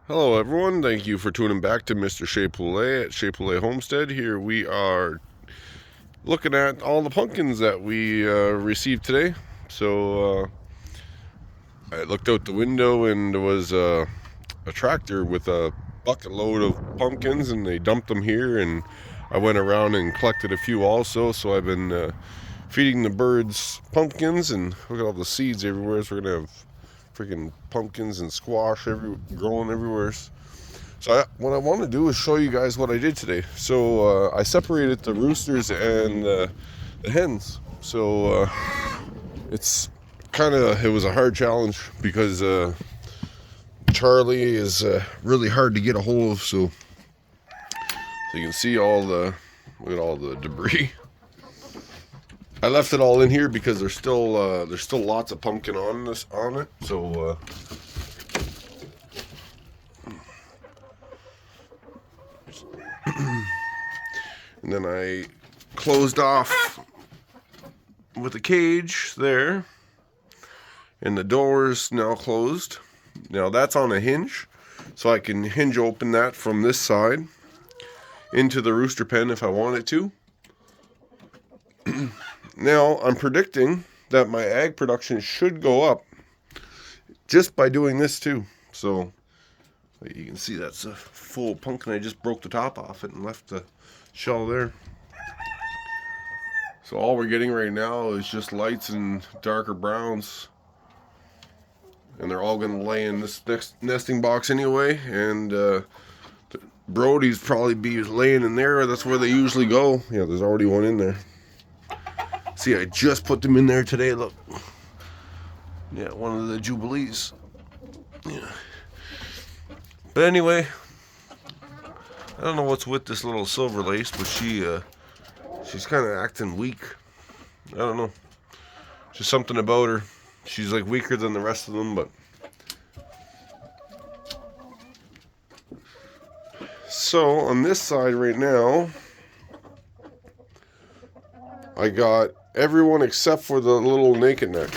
Hello everyone, thank you for tuning back to Mr. Shea Poulet at Shea Poulet Homestead. Here we are looking at all the pumpkins that we received today. So I looked out the window and there was a tractor with a bucket load of pumpkins and they dumped them here, and I went around and collected a few also. So I've been feeding the birds pumpkins, and look at all the seeds everywhere. So we're going to have freaking pumpkins and squash growing everywhere. So what I want to do is show you guys what I did today. So I separated the roosters and the hens. So it was a hard challenge because Charlie is really hard to get a hold of. So you can see look at all the debris. I left it all in here because there's still lots of pumpkin on it. So and then I closed off with a cage there, and the door's now closed. Now that's on a hinge, so I can hinge open that from this side into the rooster pen if I wanted to. Now I'm predicting that my egg production should go up just by doing this too. So you can see that's a full pumpkin. I just broke the top off it and left the shell there. So all we're getting right now is just lights and darker browns, and they're all going to lay in this next nesting box anyway. And Brody's probably be laying in there. That's where they usually go. Yeah, there's already one in there. See, I just put them in there today. Look, yeah, one of the Jubilees. Yeah. But anyway, I don't know what's with this little silver lace, but she's kind of acting weak. I don't know. Just something about her. She's like weaker than the rest of them, but. So on this side right now, I got everyone except for the little naked neck,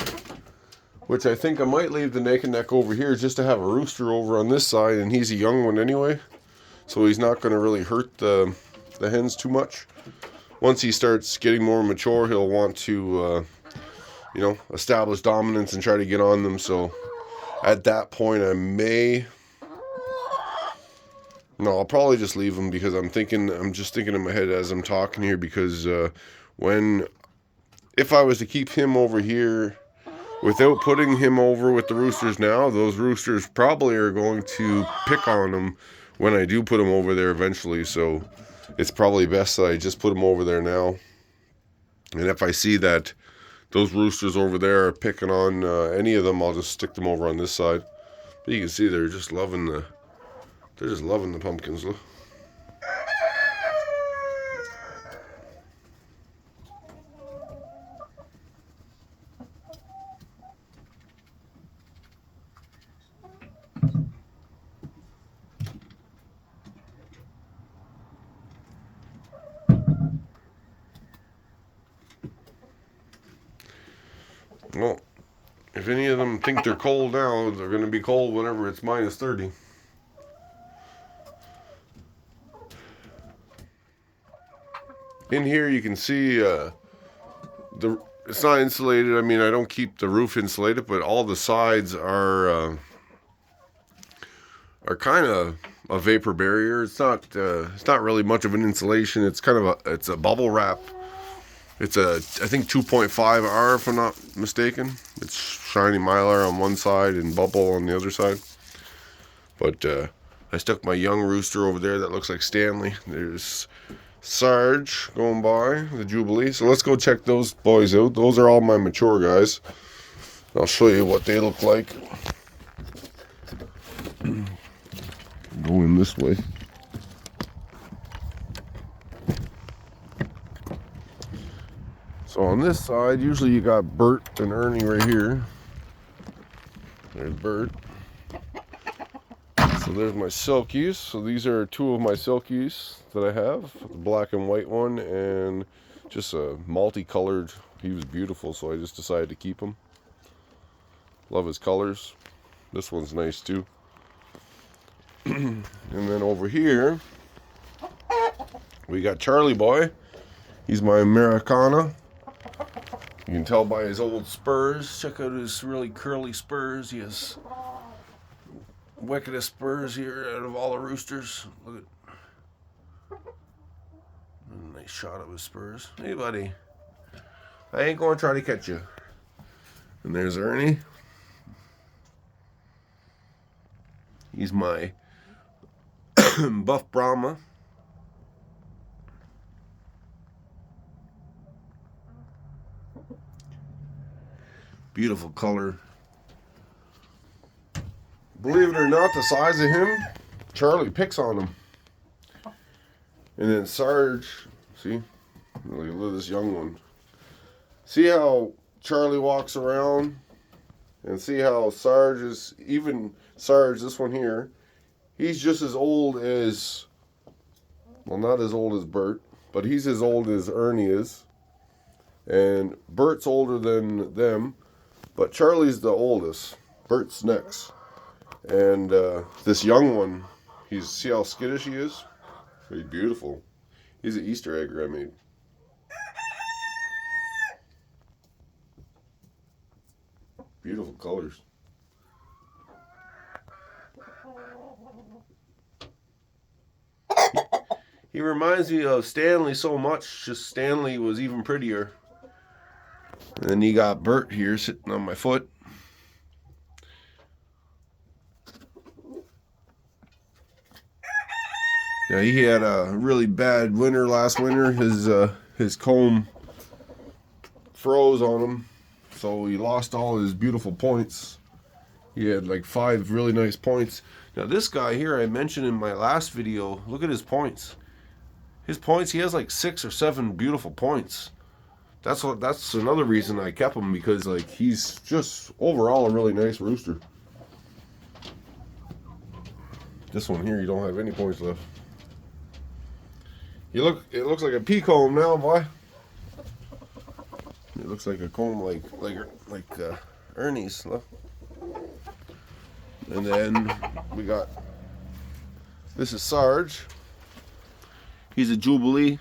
which I think I might leave the naked neck over here just to have a rooster over on this side, and he's a young one anyway, so he's not going to really hurt the hens too much. Once he starts getting more mature, he'll want to establish dominance and try to get on them. So at that point I'll probably just leave him, because I'm just thinking in my head as I'm talking here, because if I was to keep him over here without putting him over with the roosters now, those roosters probably are going to pick on him when I do put him over there eventually. So it's probably best that I just put him over there now. And if I see that those roosters over there are picking on any of them, I'll just stick them over on this side. But you can see they're just loving the pumpkins. Look. Well, if any of them think they're cold now, they're going to be cold whenever it's minus 30. In here you can see it's not insulated. I mean, I don't keep the roof insulated, but all the sides are kind of a vapor barrier. It's not really much of an insulation. It's kind of it's a bubble wrap. It's I think 2.5R if I'm not mistaken. It's shiny mylar on one side and bubble on the other side. But I stuck my young rooster over there that looks like Stanley. There's Sarge going by, the Jubilee. So let's go check those boys out. Those are all my mature guys. I'll show you what they look like. Go in this way. So on this side, usually you got Bert and Ernie right here. There's Bert. So there's my silkies. So these are two of my silkies that I have. The black and white one, and just a multicolored. He was beautiful, so I just decided to keep him. Love his colors. This one's nice too. And then over here, we got Charlie Boy. He's my Americana. You can tell by his old spurs. Check out his really curly spurs. He has wickedest spurs here out of all the roosters. Look at a nice shot of his spurs. Hey, buddy. I ain't going to try to catch you. And there's Ernie. He's my buff Brahma. Beautiful color. Believe it or not, the size of him, Charlie picks on him. And then Sarge, see? Look at this young one. See how Charlie walks around? And see how Sarge is, even Sarge, this one here, he's just as old as, well, not as old as Bert, but he's as old as Ernie is. And Bert's older than them, but Charlie's the oldest. Bert's next. And this young one, see how skittish he is? He's beautiful. He's an Easter egg I made. Beautiful colors. He reminds me of Stanley so much, just Stanley was even prettier. And then you got Bert here sitting on my foot. Now he had a really bad winter last winter. His comb froze on him, so he lost all his beautiful points. He had like 5 really nice points. Now this guy here I mentioned in my last video, look at his points. His points, he has like 6 or 7 beautiful points. That's another reason I kept him, because like he's just overall a really nice rooster. This one here, you don't have any points left. It looks like a pea comb now, boy. It looks like a comb like Ernie's. Look. And then we got, this is Sarge. He's a Jubilee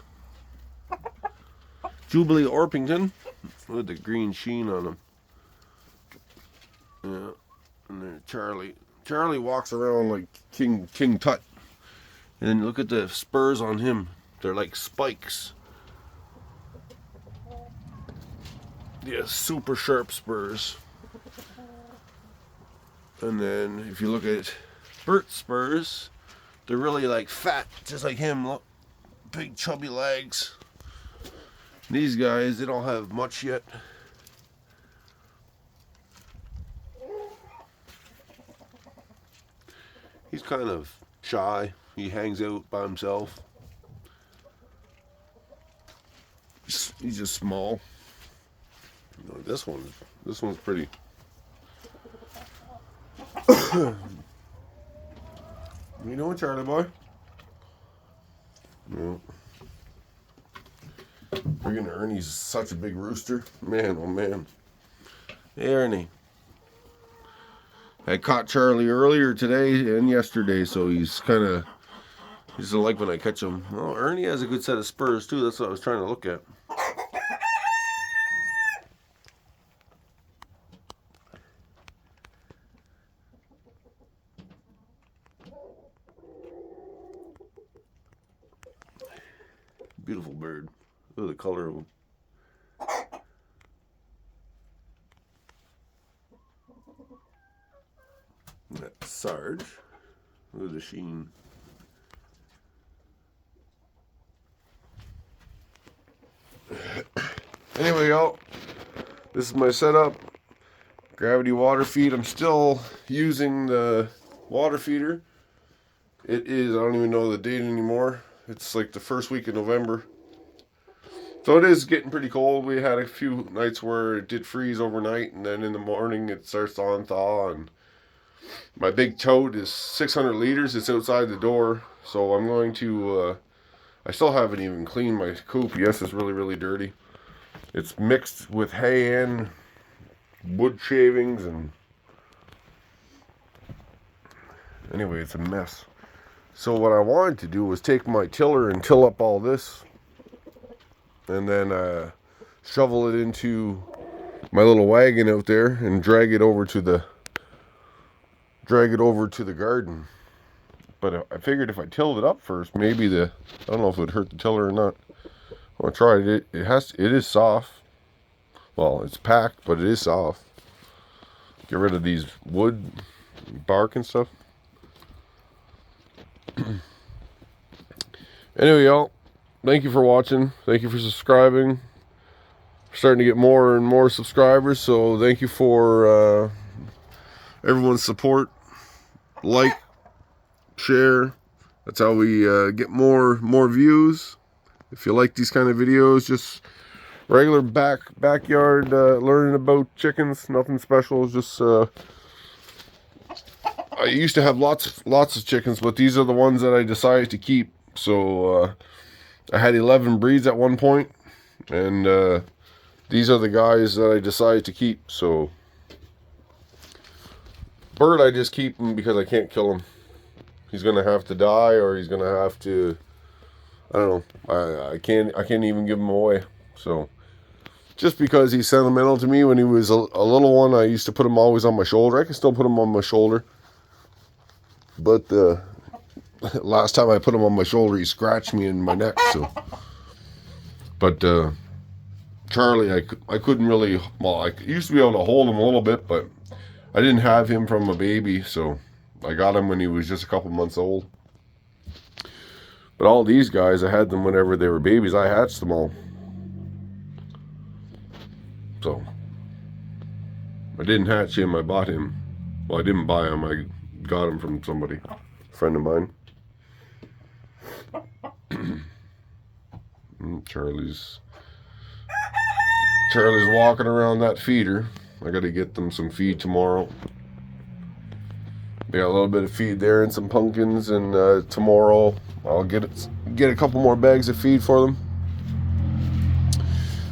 Orpington. Look at the green sheen on him. Yeah, and then Charlie. Charlie walks around like King Tut. And then look at the spurs on him. They're like spikes. Yeah, super sharp spurs. And then if you look at Bert's spurs, they're really like fat, just like him. Look, big chubby legs. These guys, they don't have much yet. He's kind of shy. He hangs out by himself. He's just small. You know, this one's pretty. You know what, Charlie boy? No. Friggin' Ernie's such a big rooster. Man, oh man. Hey, Ernie. I caught Charlie earlier today and yesterday, so he's like when I catch him. Well, Ernie has a good set of spurs too. That's what I was trying to look at. Beautiful bird. Look at the color of him. That's Sarge. Look at the sheen. Anyway, y'all, this is my setup. Gravity water feed. I'm still using the water feeder. It is, I don't even know the date anymore. It's like the first week of November. So it is getting pretty cold. We had a few nights where it did freeze overnight, and then in the morning it starts to thaw. And my big tote is 600 liters. It's outside the door. So I'm going to, I still haven't even cleaned my coop. Yes, it's really, really dirty. It's mixed with hay and wood shavings. And anyway, it's a mess. So what I wanted to do was take my tiller and till up all this, and then shovel it into my little wagon out there and drag it over to the garden. But I figured if I tilled it up first, maybe I don't know if it would hurt the tiller or not. I want to try it. It is soft. Well, it's packed, but it is soft. Get rid of these wood, bark and stuff. Anyway, y'all, thank you for watching. Thank you for subscribing. We're starting to get more and more subscribers, so thank you for everyone's support. Like, share. That's how we get more views. If you like these kind of videos, just regular backyard learning about chickens, nothing special. Just I used to have lots of chickens, but these are the ones that I decided to keep. So I had 11 breeds at one point, and these are the guys that I decided to keep. So bird, I just keep him because I can't kill him. He's gonna have to die, or he's gonna have to, I don't know. I can't even give him away. So just because he's sentimental to me. When he was a little one, I used to put him always on my shoulder. I can still put him on my shoulder, but last time I put him on my shoulder, he scratched me in my neck. So, but Charlie, I couldn't really. Well, I used to be able to hold him a little bit, but I didn't have him from a baby, so I got him when he was just a couple months old. But all these guys, I had them whenever they were babies. I hatched them all. So I didn't hatch him, I bought him. Well, I didn't buy him, I got him from somebody, a friend of mine. Charlie's walking around that feeder. I gotta get them some feed tomorrow. They got a little bit of feed there and some pumpkins, and tomorrow I'll get a couple more bags of feed for them.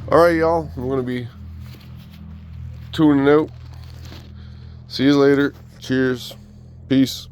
Alright, y'all, I'm gonna be tuning out. See you later. Cheers. Peace.